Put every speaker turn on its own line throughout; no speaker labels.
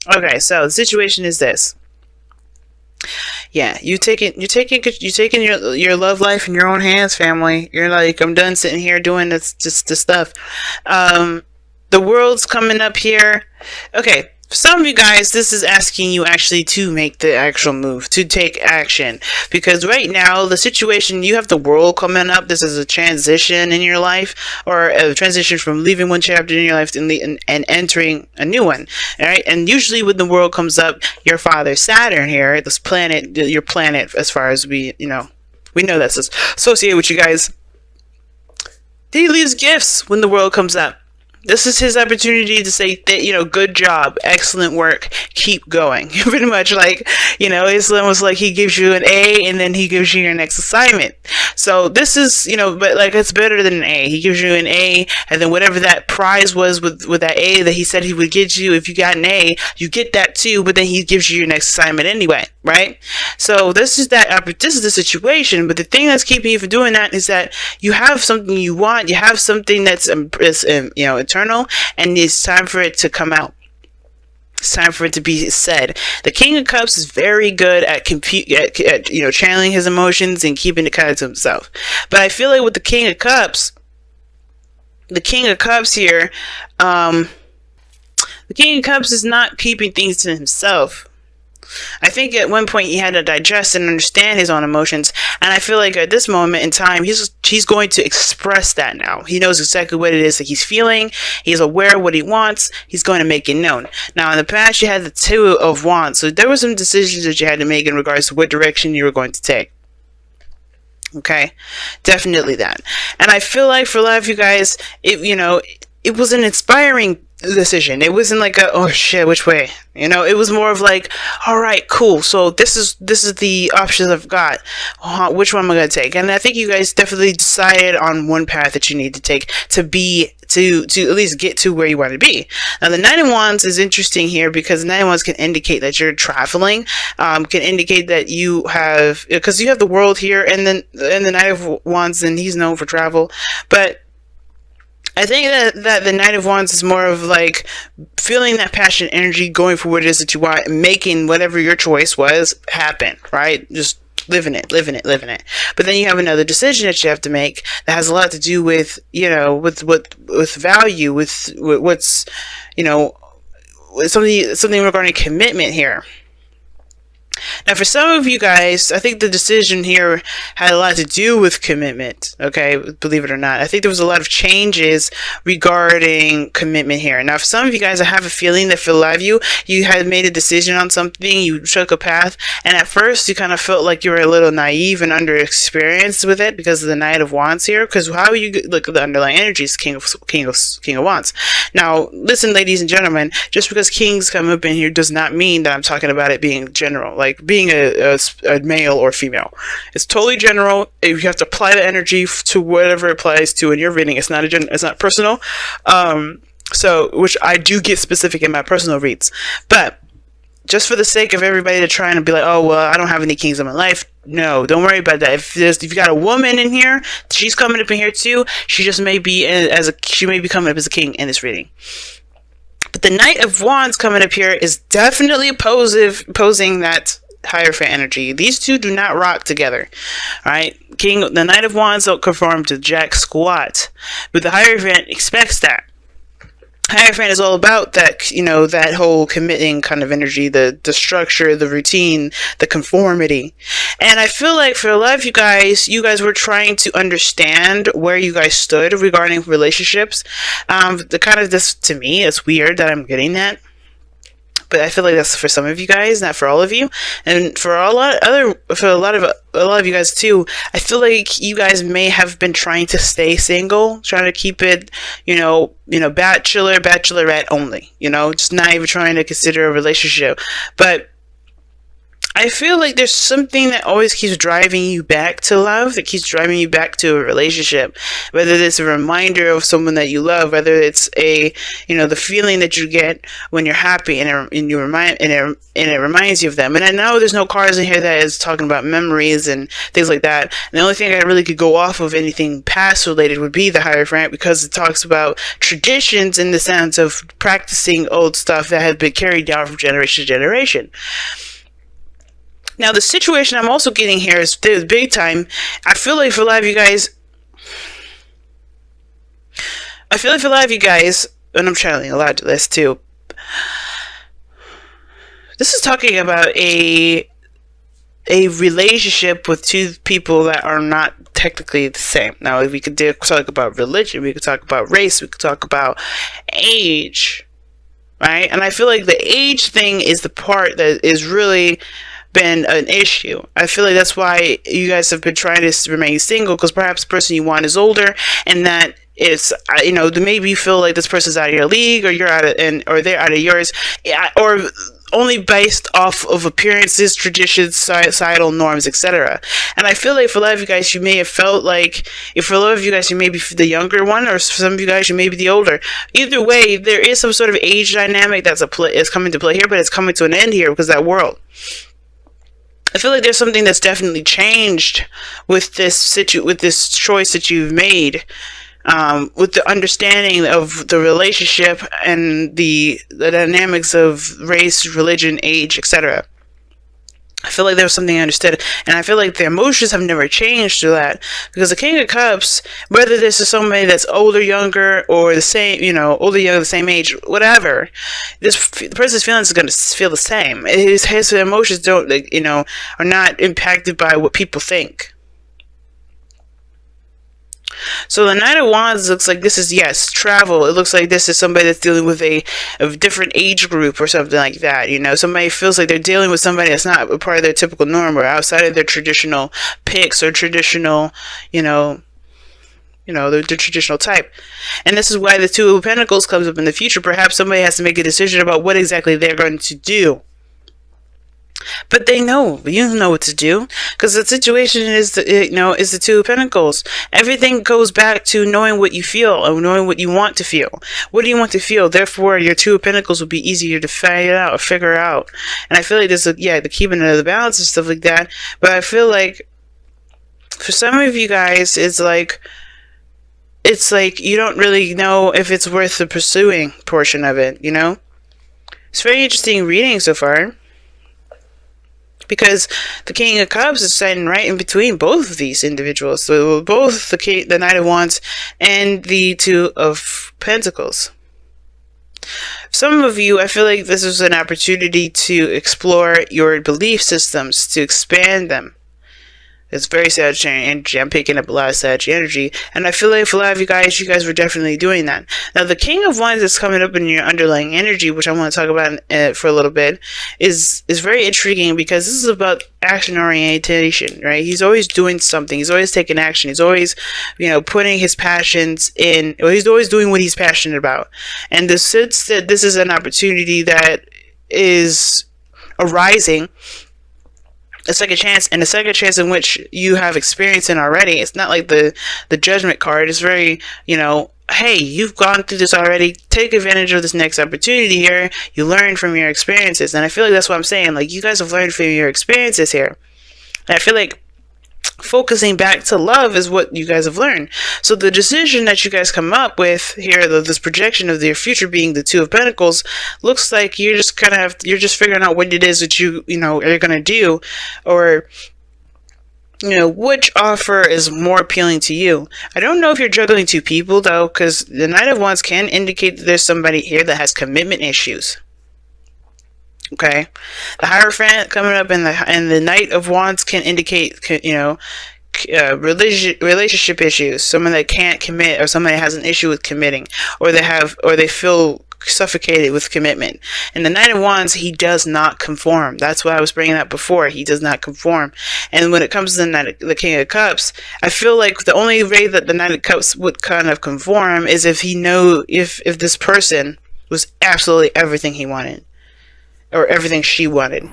Okay, so the situation is this. Yeah, you taking your love life in your own hands, family. You're like, I'm done sitting here doing this stuff. Um, the world's coming up here. Okay, for some of you guys, this is asking you actually to make the actual move, to take action. Because right now, the situation, you have the world coming up. This is a transition in your life, or a transition from leaving one chapter in your life and entering a new one. All right, and usually when the world comes up, your father Saturn here, this planet, your planet, as far as we know that's associated with you guys. He leaves gifts when the world comes up. This is his opportunity to say that, good job, excellent work, keep going. Pretty much like, it's almost like he gives you an A and then he gives you your next assignment. So this is, but like it's better than an A. He gives you an A, and then whatever that prize was with that A that he said he would get you, if you got an A, you get that too, but then he gives you your next assignment anyway, right? So this is the situation, but the thing that's keeping you from doing that is that you have something you want, you have something that's, eternal, and it's time for it to come out. It's time for it to be said. The King of Cups is very good at channeling his emotions and keeping it kind of to himself. But I feel like with the King of Cups here, the King of Cups is not keeping things to himself. I think at one point he had to digest and understand his own emotions, and I feel like at this moment in time he's going to express that now. He knows exactly what it is that he's feeling. He's aware of what he wants. He's going to make it known. Now in the past you had the Two of Wands, so there were some decisions that you had to make in regards to what direction you were going to take. Okay, definitely that. And I feel like for a lot of you guys, it was an inspiring decision. It wasn't like oh shit, which way? It was more of like, all right, cool. So this is the options I've got. Which one am I gonna take? And I think you guys definitely decided on one path that you need to take to at least get to where you want to be. Now the Nine of Wands is interesting here because the Nine of Wands can indicate that you're traveling, can indicate that you have, because you have the world here, and then the Nine of Wands, and he's known for travel, but I think that the Knight of Wands is more of like feeling that passion energy, going for what it is that you want, and making whatever your choice was happen, right? Just living it. But then you have another decision that you have to make that has a lot to do with, with value, with what's, something regarding commitment here. Now, for some of you guys, I think the decision here had a lot to do with commitment, okay? Believe it or not. I think there was a lot of changes regarding commitment here. Now, for some of you guys, I have a feeling that for a lot of you, you had made a decision on something, you took a path, and at first you kind of felt like you were a little naive and underexperienced with it because of the Knight of Wands here, because how you look at the underlying energies, King of Wands. Now, listen, ladies and gentlemen, just because kings come up in here does not mean that I'm talking about it being general, like being a male or female. It's totally general. You have to apply the energy to whatever it applies to in your reading. It's not personal. So, which I do get specific in my personal reads, but just for the sake of everybody to try and be like, oh well, I don't have any kings in my life. No, don't worry about that. If you got a woman in here, she's coming up in here too. She may be coming up as a king in this reading. But the Knight of Wands coming up here is definitely opposing that Hierophant energy. These two do not rock together. Alright? The Knight of Wands don't conform to jack squat. But the Hierophant expects that. Hierophant is all about that, that whole committing kind of energy, the structure, the routine, the conformity. And I feel like for a lot of you guys were trying to understand where you guys stood regarding relationships. To me, it's weird that I'm getting that. But I feel like that's for some of you guys, not for all of you, and for a lot of you guys too. I feel like you guys may have been trying to stay single, trying to keep it, bachelor, bachelorette only, just not even trying to consider a relationship. But I feel like there's something that always keeps driving you back to love, that keeps driving you back to a relationship. Whether it's a reminder of someone that you love, whether it's the feeling that you get when you're happy, and it reminds you of them. And I know there's no cards in here that is talking about memories and things like that. And the only thing I really could go off of anything past related would be the Hierophant, because it talks about traditions in the sense of practicing old stuff that has been carried down from generation to generation. Now, the situation I'm also getting here is big time. I feel like for a lot of you guys, and I'm channeling a lot to this too. This is talking about a relationship with two people that are not technically the same. Now, if we could talk about religion, we could talk about race, we could talk about age, right? And I feel like the age thing is the part that is really been an issue. I feel like that's why you guys have been trying to remain single, because perhaps the person you want is older, and that it's maybe you feel like this person's out of your league, or you're out of, or they're out of yours, or only based off of appearances, traditions, societal norms, etc. And I feel like for a lot of you guys, you may have felt like, if for a lot of you guys, you may be the younger one, or for some of you guys, you may be the older. Either way, there is some sort of age dynamic that's is coming to play here, but it's coming to an end here because of that world. I feel like there's something that's definitely changed with this with this choice that you've made, with the understanding of the relationship and the dynamics of race, religion, age, etc. I feel like there was something I understood, and I feel like the emotions have never changed to that, because the King of Cups, whether this is somebody that's older, younger, or the same, older, younger, the same age, whatever, the person's feelings are going to feel the same. His emotions don't, are not impacted by what people think. So the Knight of Wands looks like this is, yes, travel. It looks like this is somebody that's dealing with a different age group or something like that. Somebody feels like they're dealing with somebody that's not a part of their typical norm, or outside of their traditional picks or traditional, their traditional type. And this is why the Two of Pentacles comes up in the future. Perhaps somebody has to make a decision about what exactly they're going to do. But you know what to do, because the situation is the Two of Pentacles. Everything goes back to knowing what you feel and knowing what you want to feel. What do you want to feel? Therefore, your Two of Pentacles will be easier to figure out. And I feel like there's the keeping of the balance and stuff like that. But I feel like for some of you guys, it's like you don't really know if it's worth the pursuing portion of it. It's very interesting reading so far, because the King of Cups is standing right in between both of these individuals. So both the Knight of Wands and the Two of Pentacles. Some of you, I feel like this is an opportunity to explore your belief systems, to expand them. It's very Sagittarian energy. I'm picking up a lot of Sagittarian energy. And I feel like for a lot of you guys were definitely doing that. Now, the King of Wands is coming up in your underlying energy, which I want to talk about for a little bit, is very intriguing, because this is about action orientation, right? He's always doing something. He's always taking action. He's always, putting his passions in. Well, he's always doing what he's passionate about. And the sense that this is an opportunity that is arising, a second chance, and a second chance in which you have experience in already. It's not like the Judgment card. It's very, hey, you've gone through this already. Take advantage of this next opportunity here. You learn from your experiences. And I feel like that's what I'm saying. Like, you guys have learned from your experiences here. And I feel like focusing back to love is what you guys have learned. So the decision that you guys come up with here, this projection of your future being the Two of Pentacles, looks like you're just you're just figuring out what it is that you're going to do, or which offer is more appealing to you. I don't know if you're juggling two people though, because the Knight of Wands can indicate that there's somebody here that has commitment issues. Okay, the Hierophant coming up and the Knight of Wands can indicate, relationship issues. Someone that can't commit, or somebody that has an issue with committing, or they feel suffocated with commitment. And the Knight of Wands, he does not conform. That's why I was bringing that before. He does not conform. And when it comes to the King of Cups, I feel like the only way that the Knight of Cups would kind of conform is if if this person was absolutely everything he wanted, or everything she wanted.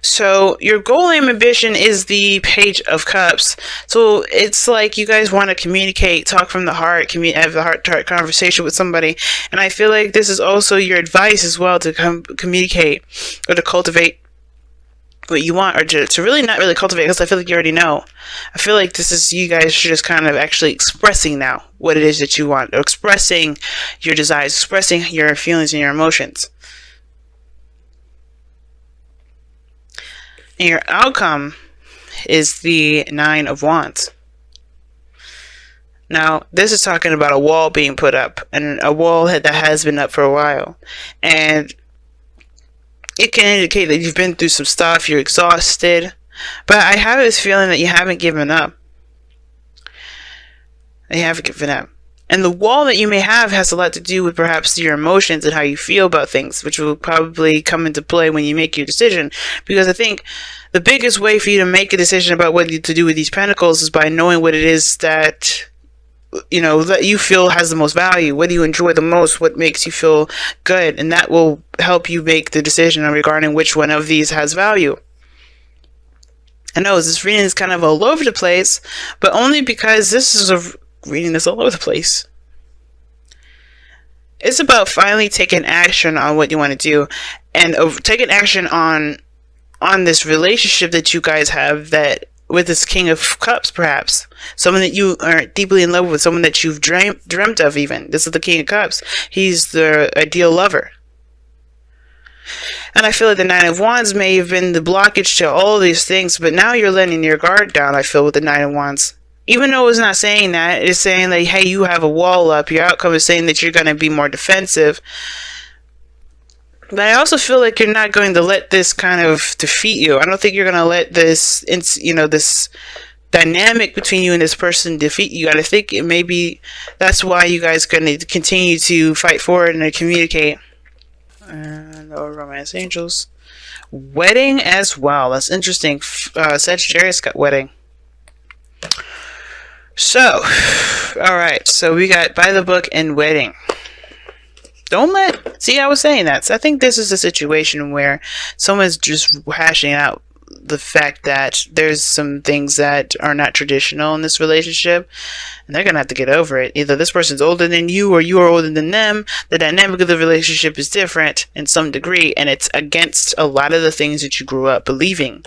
So your goal and ambition is the Page of Cups. So it's like you guys want to communicate, talk from the heart, have a heart-to-heart conversation with somebody. And I feel like this is also your advice as well, to communicate or to cultivate what you want, or to really not really cultivate, because I feel like you already know. I feel like this is, you guys should just kind of actually expressing now what it is that you want, or expressing your desires, expressing your feelings and your emotions. And your outcome is the Nine of Wands. Now, this is talking about a wall being put up, and a wall that has been up for a while. And it can indicate that you've been through some stuff, you're exhausted. But I have this feeling that you haven't given up. You haven't given up. And the wall that you may have has a lot to do with perhaps your emotions and how you feel about things, which will probably come into play when you make your decision. Because I think the biggest way for you to make a decision about what to do with these pentacles is by knowing what it is that, you know, that you feel has the most value. What do you enjoy the most? What makes you feel good? And that will help you make the decision regarding which one of these has value. I know this reading is kind of all over the place, but only because this is a reading that's all over the place. It's about finally taking action on what you want to do, and taking action on this relationship that you guys have, that with this King of Cups, perhaps someone that you are deeply in love with, someone that you've dreamt of. Even this is the King of Cups. He's the ideal lover. And I feel like the Nine of Wands may have been the blockage to all these things, but now you're letting your guard down, I feel, with the Nine of Wands. Even though it's not saying that, it's saying that, hey, you have a wall up. Your outcome is saying that you're going to be more defensive. But I also feel like you're not going to let this kind of defeat you. I don't think you're going to let this, you know, this dynamic between you and this person defeat you. I think it maybe that's why you guys are going to continue to fight forward and communicate. And no romance angels. Wedding as well. That's interesting. Sagittarius got wedding. So, alright, so we got by the book and wedding. See, I was saying that. So I think this is a situation where someone's just hashing out the fact that there's some things that are not traditional in this relationship, and they're gonna have to get over it. Either this person's older than you, or you are older than them. The dynamic of the relationship is different in some degree, and it's against a lot of the things that you grew up believing.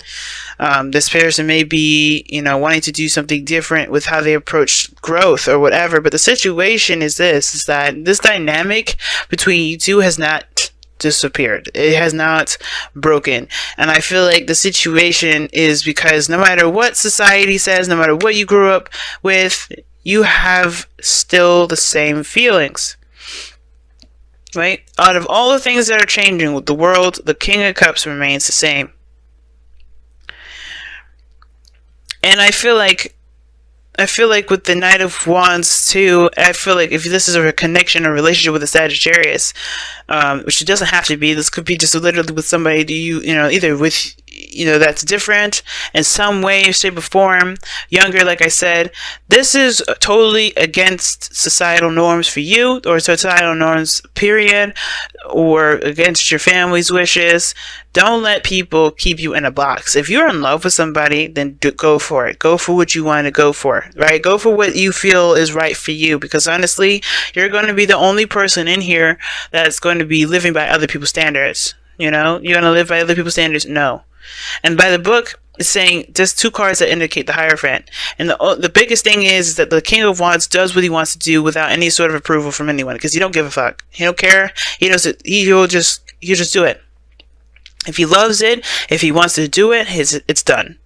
This person may be, you know, wanting to do something different with how they approach growth or whatever, but the situation is that this dynamic between you two has not disappeared. It has not broken. And I feel like the situation is because no matter what society says, no matter what you grew up with, you have still the same feelings. Right? Out of all the things that are changing with the world, the King of Cups remains the same. And I feel like with the Knight of Wands too, I feel like if this is a connection or relationship with a Sagittarius, which it doesn't have to be, this could be just literally with somebody you know, either with, you know, that's different in some way, shape, or form, younger, like I said. This is totally against societal norms for you, or societal norms, period, or against your family's wishes. Don't let people keep you in a box. If you're in love with somebody, then go for it. Go for what you want to go for, right? Go for what you feel is right for you, because honestly, you're going to be the only person in here that's going to be living by other people's standards. You know, you're going to live by other people's standards? No. And by the book, it's saying just two cards that indicate the Hierophant. And the biggest thing is that the King of Wands does what he wants to do without any sort of approval from anyone, because he don't give a fuck. He don't care. He'll just do it. If he loves it, if he wants to do it, it's done.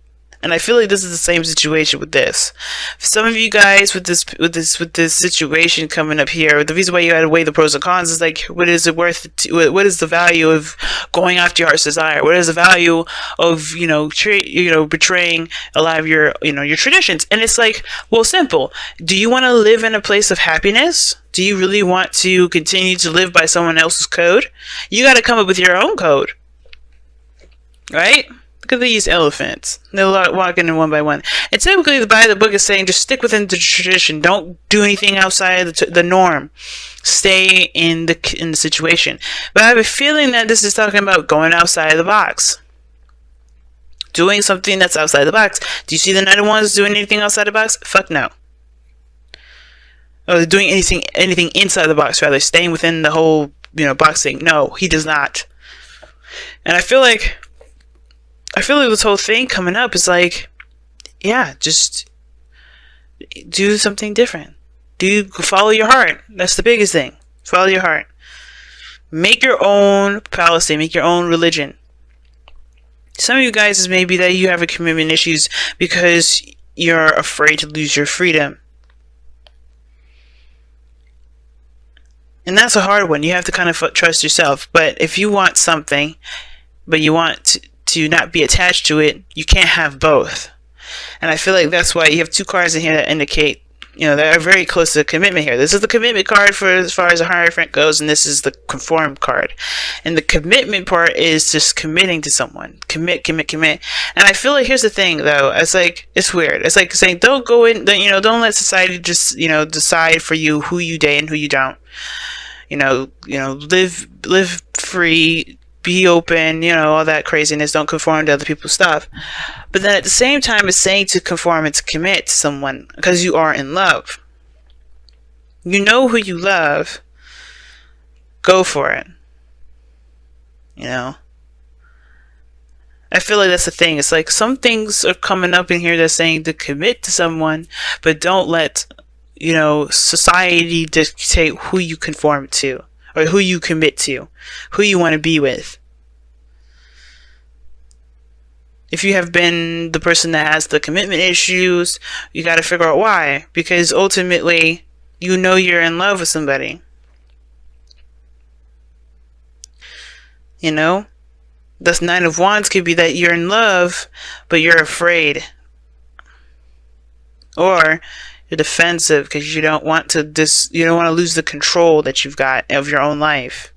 And I feel like this is the same situation with this. For some of you guys with this situation coming up here, the reason why you had to weigh the pros and cons is like, what is it worth? What is the value of going after your heart's desire? What is the value of, you know, betraying a lot of your, you know, your traditions? And it's like, well, simple. Do you want to live in a place of happiness? Do you really want to continue to live by someone else's code? You got to come up with your own code, right? Look at these elephants. They're walking in one by one. And typically, the book is saying just stick within the tradition. Don't do anything outside the norm. Stay in the situation. But I have a feeling that this is talking about going outside the box. doing something that's outside the box. Do you see the Knight of Wands doing anything outside the box? Fuck no. Or doing anything inside the box, rather, staying within the whole, box thing. No, he does not. And I feel like this whole thing coming up is like, yeah, just do something different. Follow your heart. That's the biggest thing. Follow your heart. Make your own policy. Make your own religion. Some of you guys is maybe that you have a commitment issues because you're afraid to lose your freedom. And that's a hard one. You have to kind of trust yourself. But if you want something, but you want to not be attached to it, you can't have both. And I feel like that's why you have two cards in here that indicate, that are very close to commitment here. This is the commitment card for as far as the Hierophant goes, and this is the conform card. And the commitment part is just committing to someone. Commit. And I feel like, here's the thing, though. It's like, it's weird. It's like saying, don't go in, don't let society just, decide for you who you date and who you don't. Live free, be open, all that craziness. Don't conform to other people's stuff. But then at the same time, it's saying to conform and to commit to someone because you are in love. You know who you love. Go for it. I feel like that's the thing. It's like some things are coming up in here that's saying to commit to someone, but don't let society dictate who you conform to, or who you commit to, who you want to be with. If you have been the person that has the commitment issues, you got to figure out why. Because ultimately, you're in love with somebody. The Nine of Wands could be that you're in love, but you're afraid. Or you're defensive because you don't want to lose the control that you've got of your own life.